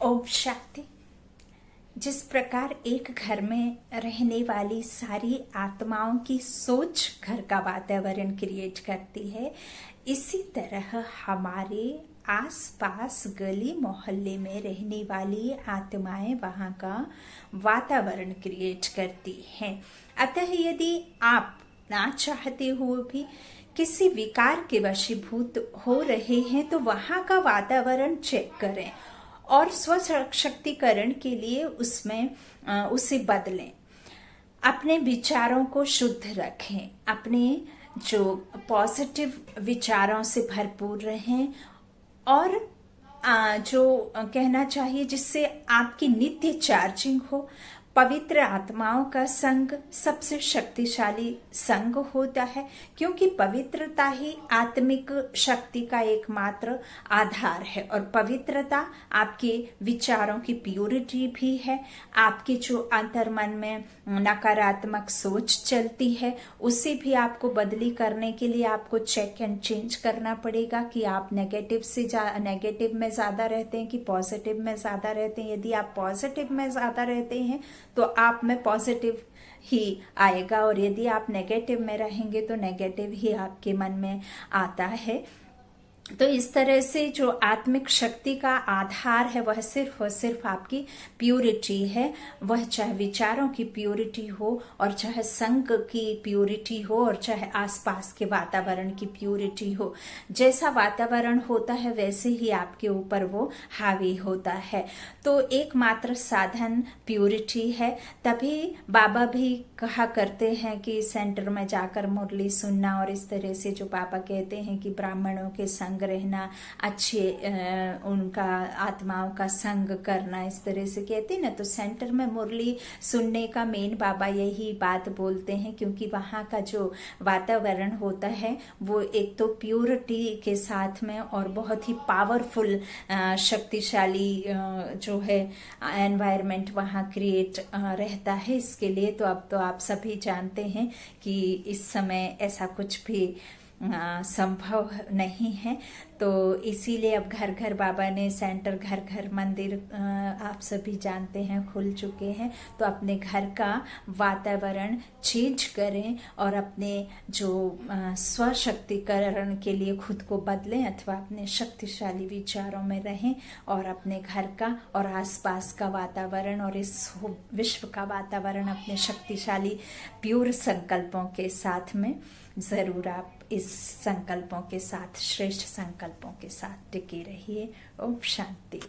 ओम शांति। जिस प्रकार एक घर में रहने वाली सारी आत्माओं की सोच घर का वातावरण क्रिएट करती है, इसी तरह हमारे आसपास गली मोहल्ले में रहने वाली आत्माएं वहां का वातावरण क्रिएट करती हैं। अतः यदि आप ना चाहते हुए भी किसी विकार के वशीभूत हो रहे हैं तो वहां का वातावरण चेक करें और स्वशक्तिकरण के लिए उसे बदलें। अपने विचारों को शुद्ध रखें, अपने जो पॉजिटिव विचारों से भरपूर रहें और जो कहना चाहिए जिससे आपकी नित्य चार्जिंग हो। पवित्र आत्माओं का संग सबसे शक्तिशाली संग होता है, क्योंकि पवित्रता ही आत्मिक शक्ति का एकमात्र आधार है। और पवित्रता आपके विचारों की प्योरिटी भी है। आपके जो अंतर्मन में नकारात्मक सोच चलती है उसे भी आपको बदली करने के लिए आपको चेक एंड चेंज करना पड़ेगा कि आप नेगेटिव में ज्यादा रहते हैं कि पॉजिटिव में ज्यादा रहते हैं। यदि आप पॉजिटिव में ज्यादा रहते हैं तो आप में पॉजिटिव ही आएगा, और यदि आप नेगेटिव में रहेंगे तो नेगेटिव ही आपके मन में आता है। तो इस तरह से जो आत्मिक शक्ति का आधार है वह सिर्फ और सिर्फ आपकी प्योरिटी है। वह चाहे विचारों की प्योरिटी हो और चाहे संग की प्योरिटी हो और चाहे आसपास के वातावरण की प्योरिटी हो। जैसा वातावरण होता है वैसे ही आपके ऊपर वो हावी होता है। तो एकमात्र साधन प्योरिटी है। तभी बाबा भी कहा करते हैं कि सेंटर में जाकर मुरली सुनना, और इस तरह से जो बाबा कहते हैं कि ब्राह्मणों के संग रहना, अच्छे उनका आत्माओं का संग करना, इस तरह से कहते हैं ना। तो सेंटर में मुरली सुनने का मेन बाबा यही बात बोलते हैं, क्योंकि वहाँ का जो वातावरण होता है वो एक तो प्योरिटी के साथ में और बहुत ही पावरफुल शक्तिशाली जो है एनवायरनमेंट वहाँ क्रिएट रहता है। इसके लिए तो अब तो आप सभी जानते हैं कि इस समय ऐसा कुछ भी संभव नहीं है। तो इसीलिए अब घर घर बाबा ने सेंटर, घर घर मंदिर आप सभी जानते हैं खुल चुके हैं। तो अपने घर का वातावरण चेंज करें और अपने जो स्वशक्तिकरण के लिए खुद को बदलें अथवा अपने शक्तिशाली विचारों में रहें, और अपने घर का और आसपास का वातावरण और इस विश्व का वातावरण अपने शक्तिशाली प्योर संकल्पों के साथ में जरूर आप इस संकल्पों के साथ, श्रेष्ठ संकल्पों के साथ टिके रहिए। ओम शांति।